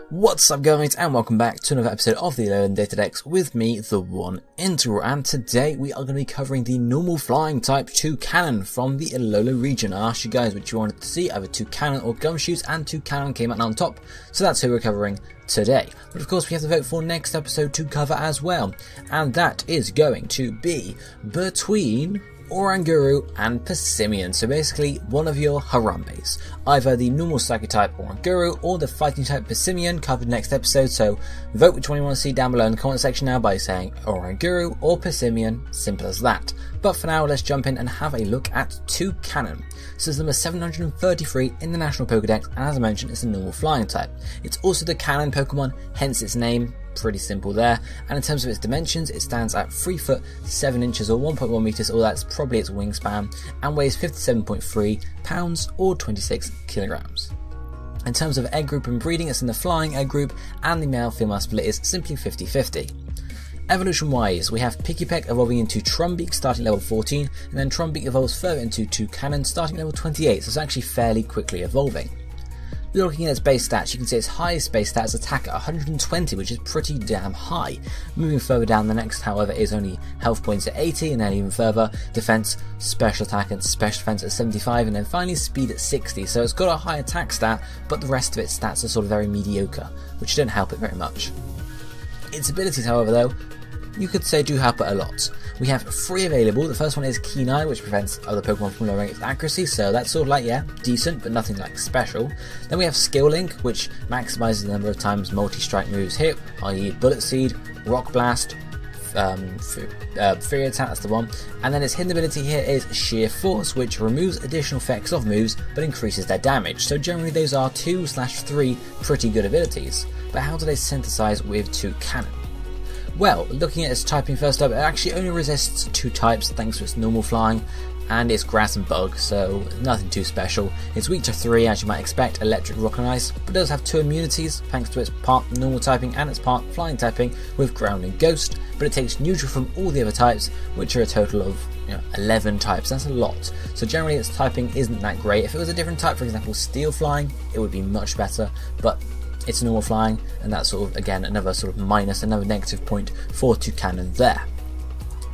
What's up guys, and welcome back to another episode of the Alolan DataDex with me, TheOneIntegral, and today we are going to be covering the normal flying type Toucannon from the Alolan region. I asked you guys which you wanted to see, either Toucannon or Gumshoes, and Toucannon came out on top, so that's who we're covering today. But of course we have to vote for next episode to cover as well, and that is going to be between Oranguru and Persimmon. So basically one of your Harambes, either the normal psychic type Oranguru or the fighting type Persimmon, covered next episode. So vote which one you want to see down below in the comment section now by saying Oranguru or Persimmon, simple as that. But for now let's jump in and have a look at Toucannon. So it's number 733 in the National Pokédex, and as I mentioned it's a normal flying type. It's also the Cannon Pokemon, hence its name. Pretty simple there, and in terms of its dimensions it stands at 3 foot 7 inches or 1.1 meters, or that's probably its wingspan, and weighs 57.3 pounds or 26 kilograms. In terms of egg group and breeding, it's in the flying egg group, and the male-female split is simply 50-50. Evolution wise, we have Pikipek evolving into Trumbeak starting level 14, and then Trumbeak evolves further into Toucannon starting level 28, so it's actually fairly quickly evolving. Looking at its base stats, you can see its highest base stats attack at 120, which is pretty damn high. Moving further down, the next however is only health points at 80, and then even further defense, special attack and special defense at 75, and then finally speed at 60. So it's got a high attack stat, but the rest of its stats are sort of very mediocre, which don't help it very much. Its abilities however though, you could say do help it a lot. We have 3 available. The first one is Keen Eye, which prevents other Pokemon from lowering its accuracy, so that's sort of like, yeah, decent, but nothing like special. Then we have Skill Link, which maximizes the number of times multi-strike moves hit, i.e. Bullet Seed, Rock Blast, Fury Attack, that's the one. And then its hidden ability here is Sheer Force, which removes additional effects of moves, but increases their damage. So generally those are 2/3 pretty good abilities. But how do they synthesize with Toucannon? Well, looking at its typing first up, it actually only resists 2 types thanks to its normal flying, and it's grass and bug, so nothing too special. It's weak to 3 as you might expect, electric, rock and ice, but does have 2 immunities thanks to its part normal typing and its part flying typing with ground and ghost, but it takes neutral from all the other types, which are a total of 11 types. That's a lot. So generally its typing isn't that great. If it was a different type, for example steel flying, it would be much better, but it's normal flying, and that's sort of, again, another sort of minus, another negative point for Toucannon there.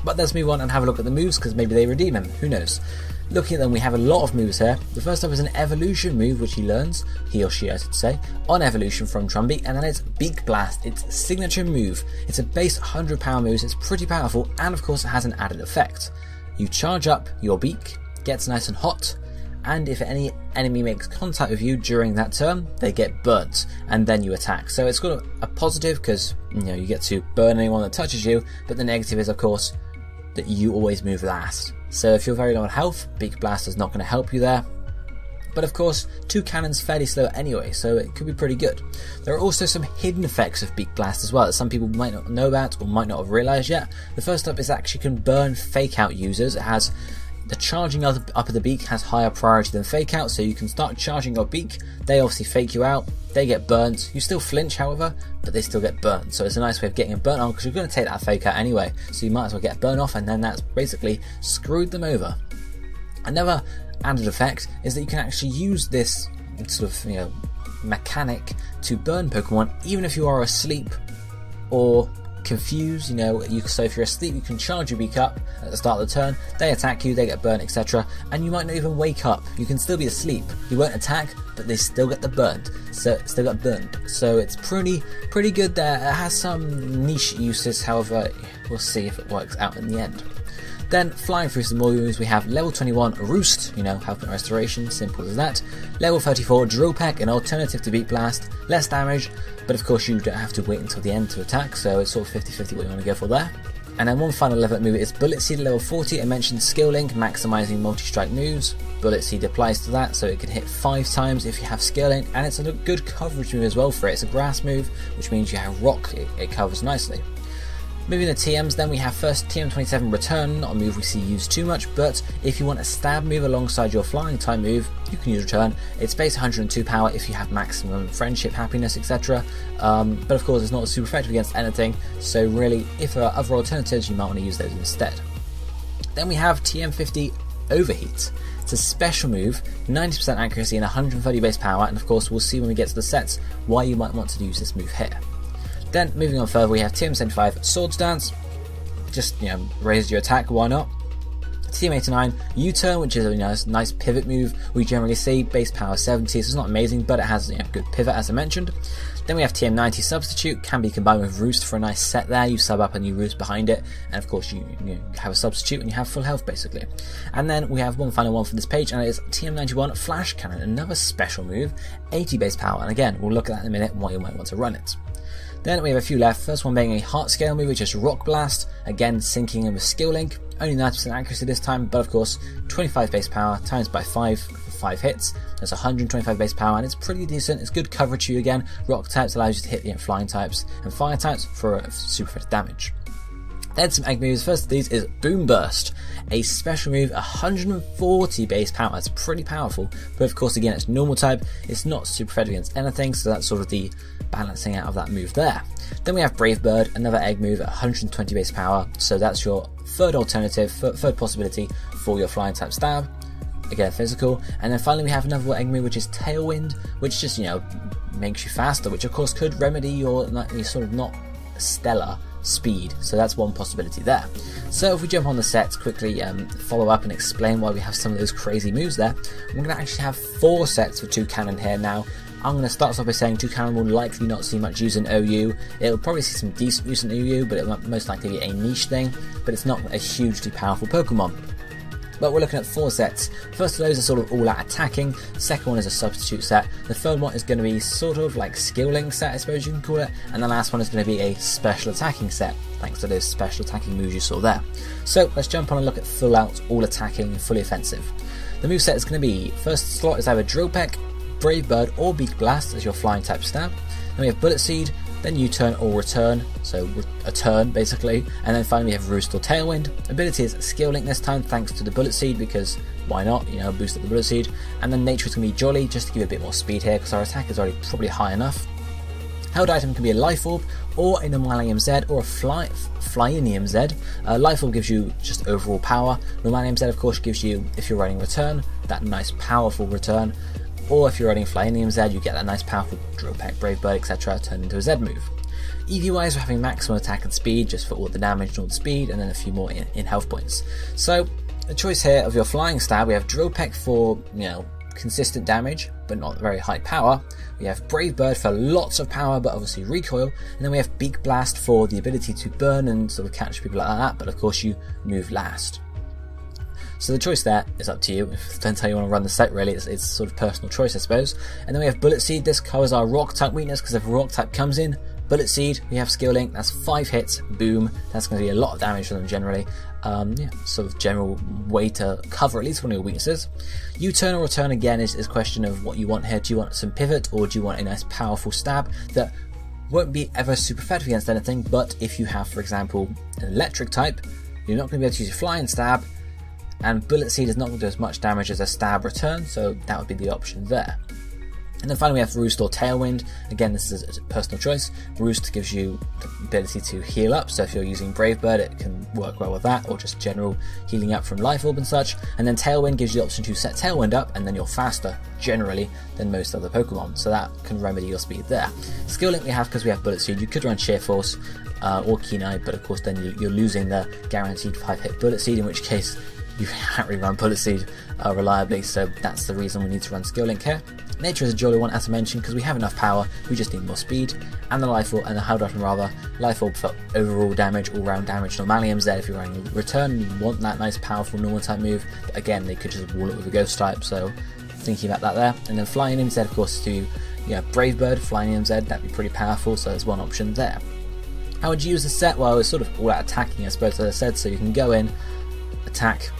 But let's move on and have a look at the moves, because maybe they redeem him, who knows. Looking at them, we have a lot of moves here. The first up is an evolution move, which he learns, he or she I should say, on evolution from Trumbeak, and then it's Beak Blast, its signature move. It's a base 100 power move, so it's pretty powerful, and of course it has an added effect. You charge up your beak, gets nice and hot, and if any enemy makes contact with you during that turn, they get burnt, and then you attack. So it's got a positive because you get to burn anyone that touches you, but the negative is of course that you always move last. So if you're very low on health, Beak Blast is not going to help you there. But of course, Toucannon's fairly slow anyway, so it could be pretty good. There are also some hidden effects of Beak Blast as well that some people might not know about or might not have realised yet. The first up is actually can burn fake out users. It has the charging up of the beak has higher priority than fake out, so you can start charging your beak, they obviously fake you out, they get burnt, you still flinch however, but they still get burnt, so it's a nice way of getting a burn on because you're going to take that fake out anyway, so you might as well get a burn off, and then that's basically screwed them over. Another added effect is that you can actually use this sort of mechanic to burn Pokemon even if you are asleep or confused. So if you're asleep you can charge your beak up at the start of the turn, they attack you, they get burnt, etc, and you might not even wake up. You can still be asleep, you won't attack, but they still get burned, so it's pretty good there. It has some niche uses, however we'll see if it works out in the end. Then flying through some more moves, we have level 21 Roost, health and restoration, simple as that. Level 34 Drill Peck, an alternative to Beak Blast, less damage, but of course you don't have to wait until the end to attack, so it's sort of 50-50 what you want to go for there. And then one final level up move is Bullet Seed level 40. I mentioned Skill Link, maximising multi-strike moves. Bullet Seed applies to that, so it can hit 5 times if you have Skill Link, and it's a good coverage move as well for it. It's a grass move, which means you have rock, it covers nicely. Moving to TMs, then we have first TM27 Return, not a move we see used too much, but if you want a stab move alongside your flying type move, you can use Return. It's base 102 power if you have maximum friendship, happiness, etc. But of course it's not super effective against anything, so really if there are other alternatives you might want to use those instead. Then we have TM50 Overheat. It's a special move, 90% accuracy and 130 base power, and of course we'll see when we get to the sets why you might want to use this move here. Then moving on further, we have TM75 Swords Dance. Just, raise your attack, why not? TM89 U-turn, which is a nice pivot move we generally see, base power 70, so it's not amazing, but it has good pivot as I mentioned. Then we have TM90 Substitute, can be combined with Roost for a nice set there. You sub up and you Roost behind it, and of course you have a substitute and you have full health basically. And then we have one final one for this page, and it is TM91 Flash Cannon, another special move, 80 base power, and again we'll look at that in a minute why you might want to run it. Then we have a few left, first one being a Heart Scale move, which is Rock Blast, again syncing in with Skill Link, only 90% accuracy this time, but of course 25 base power times by 5 for 5 hits, that's 125 base power, and it's pretty decent, it's good coverage to you again. Rock types allows you to hit flying types, and fire types for super effective damage. Then some egg moves. First of these is Boom Burst, a special move, 140 base power. It's pretty powerful, but of course again it's normal type, it's not super effective against anything, so that's sort of the balancing out of that move there. Then we have Brave Bird, another egg move at 120 base power, so that's your third alternative, third possibility for your flying type stab. Again physical. And then finally we have another egg move, which is Tailwind, which just makes you faster, which of course could remedy your sort of not stellar speed, so that's one possibility there. So if we jump on the sets quickly, follow up and explain why we have some of those crazy moves there. We're going to actually have 4 sets for Toucannon here now. I'm going to start off by saying Toucannon will likely not see much use in OU. It'll probably see some decent use in OU, but it will most likely be a niche thing, but it's not a hugely powerful Pokemon. But we're looking at 4 sets. First of those are sort of all out attacking, the second one is a substitute set, the third one is going to be sort of like skill link set I suppose you can call it, and the last one is going to be a special attacking set, thanks to those special attacking moves you saw there. So let's jump on and look at full out, all attacking, fully offensive. The moveset is going to be, first slot is either Drill Peck, Brave Bird or Beak Blast as your flying type stab, then we have Bullet Seed, then U-turn or return, so a turn basically, and then finally we have Roost or Tailwind. Ability is Skill Link this time thanks to the Bullet Seed, because why not, boost up the Bullet Seed. And then Nature is going to be Jolly, just to give you a bit more speed here because our attack is already probably high enough. Held item can be a Life Orb or a Normalium Z or a Flyinium Z. Life Orb gives you just overall power, Normalium Z of course gives you, if you're running return, that nice powerful return, or if you're running Flyinium Z, you get that nice powerful Drill Peck, Brave Bird, etc. turned into a Z move. EV wise, we're having maximum attack and speed just for all the damage and all the speed, and then a few more in health points. So, the choice here of your flying stab, we have Drill Peck for, consistent damage, but not very high power. We have Brave Bird for lots of power, but obviously recoil. And then we have Beak Blast for the ability to burn and sort of catch people like that, but of course you move last. So the choice there is up to you. It depends how you want to run the set really, it's sort of personal choice I suppose. And then we have Bullet Seed, this covers our rock type weakness because if rock type comes in, Bullet Seed, we have Skill Link, that's 5 hits, boom, that's going to be a lot of damage for them generally. Sort of general way to cover at least one of your weaknesses. U-turn or return again is a question of what you want here. Do you want some pivot or do you want a nice powerful stab that won't be ever super effective against anything, but if you have for example an electric type, you're not going to be able to use your flying stab, and Bullet Seed is not going to do as much damage as a stab return, so that would be the option there. And then finally we have Roost or Tailwind. Again, this is a personal choice. Roost gives you the ability to heal up, so if you're using Brave Bird it can work well with that, or just general healing up from Life Orb and such. And then Tailwind gives you the option to set Tailwind up, and then you're faster generally than most other Pokemon, so that can remedy your speed there. Skill Link we have because we have Bullet Seed. You could run Sheer Force or Keen Eye, but of course then you're losing the guaranteed 5-hit Bullet Seed, in which case you can't really run Bullet Seed reliably, so that's the reason we need to run Skill Link here. Nature is a jolly one as I mentioned because we have enough power, we just need more speed. And the Life Orb, and the Held Item rather, Life Orb for overall damage, all round damage. Normalium's there if you're running return and you want that nice powerful normal type move, but again they could just wall it with a ghost type, so thinking about that there. And then Flyinium Z of course to Brave Bird, Flyinium Z, that'd be pretty powerful, so there's one option there. How would you use the set? Well, it's sort of all out attacking I suppose as I said, so you can go in, attack,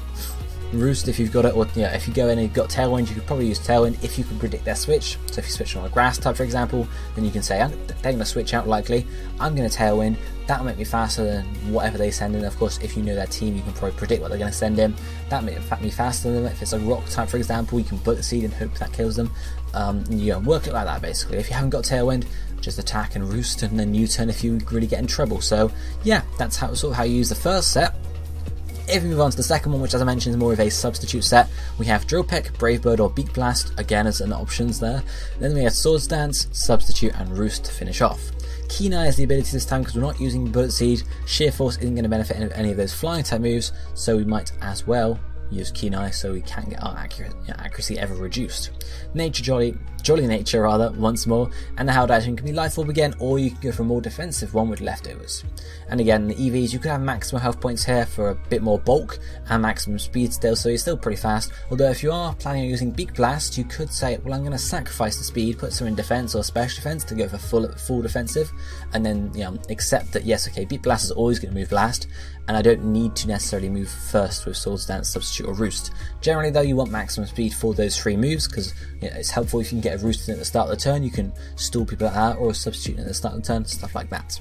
Roost if you've got it, or if you go in and you've got Tailwind, you could probably use Tailwind if you can predict their switch. So if you switch on a grass type for example, then you can say they're going to switch out likely, I'm going to Tailwind, that'll make me faster than whatever they send in. Of course if you know their team you can probably predict what they're going to send in, that may in fact be faster than them. If it's a rock type for example, you can Bullet Seed and hope that kills them. Work it like that basically. If you haven't got Tailwind, just attack and Roost and then U-turn if you really get in trouble. So yeah, that's how you use the first set. If we move on to the second one, which as I mentioned is more of a substitute set, we have Drill Peck, Brave Bird or Beak Blast, again as an options there. Then we have Swords Dance, Substitute and Roost to finish off. Keen Eye is the ability this time because we're not using Bullet Seed. Sheer Force isn't going to benefit any of those flying type moves, so we might as well use Keen Eye so we can get our accuracy ever reduced. Jolly Nature rather, once more, and the held item can be Life Orb again, or you can go for a more defensive one with Leftovers. And again, the EVs, you could have maximum health points here for a bit more bulk and maximum speed still, so you're still pretty fast. Although if you are planning on using Beak Blast, you could say, well, I'm going to sacrifice the speed, put some in defense or special defense to go for full defensive, and then accept that yes, okay, Beak Blast is always going to move last, and I don't need to necessarily move first with Swords Dance, Substitute or Roost. Generally though, you want maximum speed for those 3 moves because it's helpful if you can get a Roost in at the start of the turn. You can stall people like that, or a Substitute at the start of the turn, stuff like that.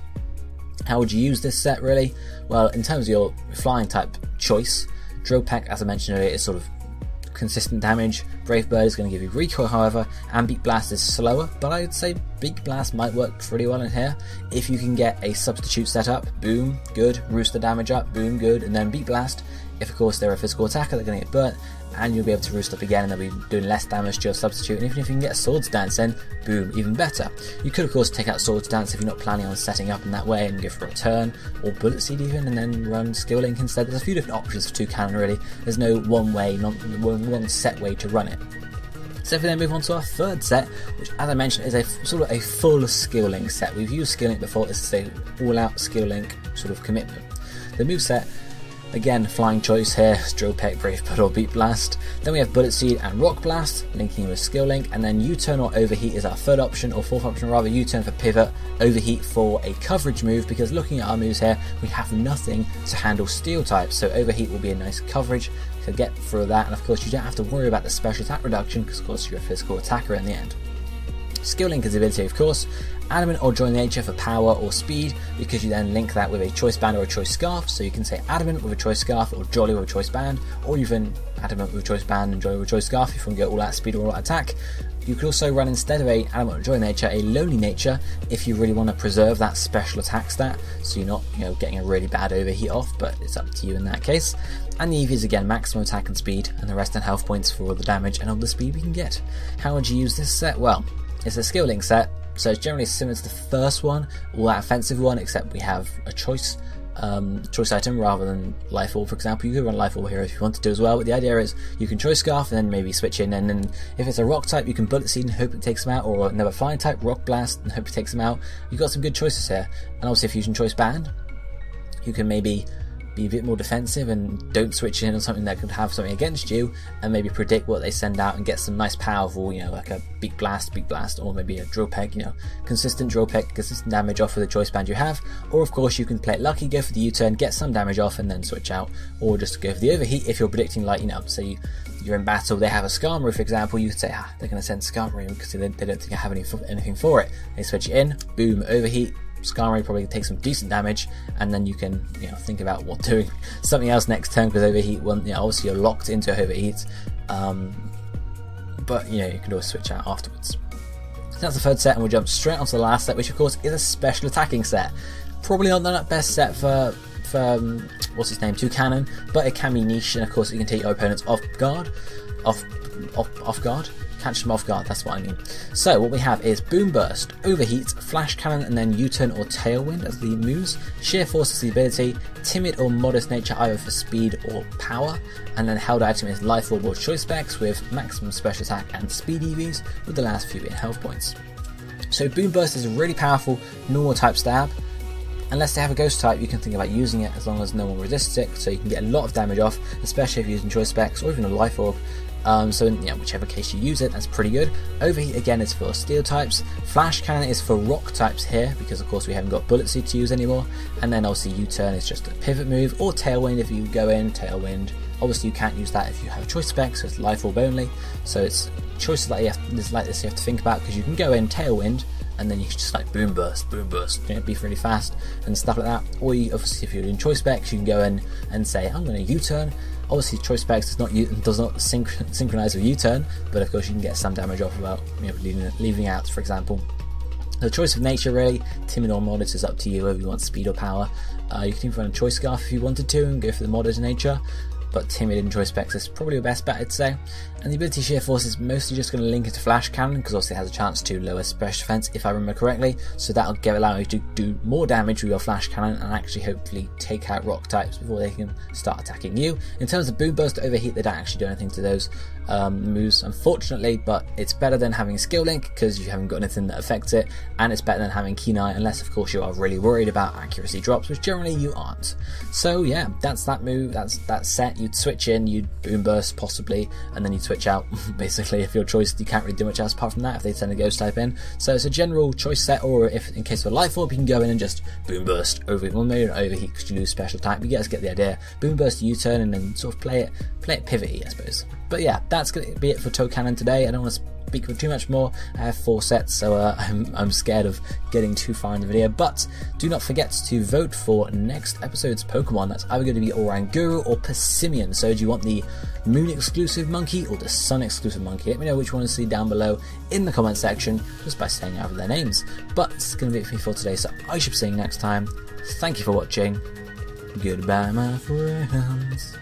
How would you use this set really? Well, in terms of your flying type choice, Drill Peck, as I mentioned earlier, is sort of consistent damage. Brave Bird is going to give you recoil however, and Beak Blast is slower, but I would say Beak Blast might work pretty well in here. If you can get a substitute set up, boom, good, Roost the damage up, boom, good, and then Beak Blast. If of course they're a physical attacker, they're going to get burnt, and you'll be able to Roost up again and they'll be doing less damage to your substitute, and even if you can get a Swords Dance in, boom, even better. You could of course take out Swords Dance if you're not planning on setting up in that way and go for a turn, or Bullet Seed even, and then run Skill Link instead. There's a few different options for Toucannon really, there's no one set way to run it. So if we then move on to our third set, which as I mentioned is a sort of a full Skill Link set. We've used Skill Link before, it's a all-out Skill Link sort of commitment. The moveset, again, flying choice here, Drill Peck, Brave Bird or Beak Blast. Then we have Bullet Seed and Rock Blast, linking with Skill Link, and then U-turn or Overheat is our third option, or fourth option rather, U-turn for pivot, Overheat for a coverage move, because looking at our moves here, we have nothing to handle steel types, so Overheat will be a nice coverage to get through that, and of course you don't have to worry about the special attack reduction, because of course you're a physical attacker in the end. Skill Link is the ability of course, Adamant or Join Nature for power or speed, because you then link that with a choice band or a choice scarf, so you can say Adamant with a choice scarf or Jolly with a choice band, or even Adamant with a choice band and Jolly with a choice scarf if you want to go all out speed or all out attack. You could also run, instead of a Adamant or Join Nature, a Lonely Nature if you really want to preserve that special attack stat, so you're not getting a really bad overheat off, but it's up to you in that case. And the EVs again, maximum attack and speed, and the rest in health points for all the damage and all the speed we can get. How would you use this set? Well, it's a Skill Link set, so it's generally similar to the first one, or that offensive one, except we have a choice item rather than Life Orb, for example. You could run Life Orb here if you wanted to as well, but the idea is you can choice Scarf and then maybe switch in, and then if it's a rock type you can Bullet Seed and hope it takes them out, or another flying type, Rock Blast and hope it takes them out. You've got some good choices here, and obviously if you use choice band you can maybe be a bit more defensive and don't switch in on something that could have something against you, and maybe predict what they send out and get some nice powerful, like a Beak Blast, or maybe a Drill Peck, consistent Drill Peck, consistent damage off with the choice band you have. Or of course you can play it lucky, go for the U-turn, get some damage off and then switch out, or just go for the overheat if you're predicting, like, say you're in battle, they have a Skarmory for example, you could say, they're going to send Skarmory because they don't think I have anything for it. They switch it in, boom, overheat, Skarmory probably takes some decent damage, and then you can think about what doing something else next turn, because overheat, obviously you're locked into overheat, but you can always switch out afterwards. So that's the third set, and we'll jump straight onto the last set, which of course is a special attacking set. Probably not the best set for what's his name, Toucannon, but it can be niche, and of course you can take your opponents off guard, catch them off guard, that's what I mean. So what we have is Boom Burst, Overheat, Flash Cannon, and then U-turn or Tailwind as the moves. Sheer Force is the ability, Timid or Modest Nature either for speed or power, and then held item is Life Orb or Choice Specs with maximum special attack and speed EVs, with the last few being health points. So Boom Burst is a really powerful normal type stab. Unless they have a ghost type, you can think about using it as long as no one resists it, so you can get a lot of damage off, especially if you're using Choice Specs or even a Life Orb. So in whichever case you use it, that's pretty good. Overheat again is for steel types. Flash Cannon is for rock types here, because of course we haven't got Bullet Seed to use anymore. And then obviously U-turn is just a pivot move, or Tailwind if you go in, Tailwind. Obviously you can't use that if you have Choice Specs, so it's Life Orb only. So it's choices like this you have to think about, because you can go in Tailwind, and then you can just like Boom Burst, be really fast and stuff like that. Or obviously if you're doing Choice Specs, you can go in and say, I'm going to U-turn. Obviously Choice Specs does not synchronize with U-turn, but of course you can get some damage off without leaving out, for example. The choice of nature really, timid or modest is up to you whether you want speed or power. You can even run a choice scarf if you wanted to and go for the modest nature, but timid and choice specs is probably your best bet, I'd say. And the ability Sheer Force is mostly just going to link into Flash Cannon, because also it has a chance to lower special defense if I remember correctly, so that'll allow you to do more damage with your Flash Cannon and actually hopefully take out rock types before they can start attacking you. In terms of Boom Burst, Overheat, they don't actually do anything to those moves, unfortunately, but it's better than having Skill Link because you haven't got anything that affects it, and it's better than having Keen Eye, unless of course you are really worried about accuracy drops, which generally you aren't. So yeah, that's that move, that's that set. You'd switch in, you'd Boom Burst possibly, and then you'd switch out. Basically, if your choice, you can't really do much else apart from that if they send a Ghost type in. So it's a general choice set, or if in case of a Life Orb, you can go in and just Boom Burst over, well maybe not Overheat because you lose special type, but you guys get the idea. Boom Burst, U-turn, and then sort of play it pivot-y, I suppose. But yeah, that's going to be it for Toucannon today. I don't want to speak for too much more. I have 4 sets, so I'm scared of getting too far in the video, but do not forget to vote for next episode's Pokemon. That's either going to be Oranguru or Persimmon. So do you want the Moon exclusive monkey or the Sun exclusive monkey? Let me know which one to see down below in the comment section just by saying out their names. But it's going to be it for me for today, so I should be seeing you next time. Thank you for watching. Goodbye, my friends.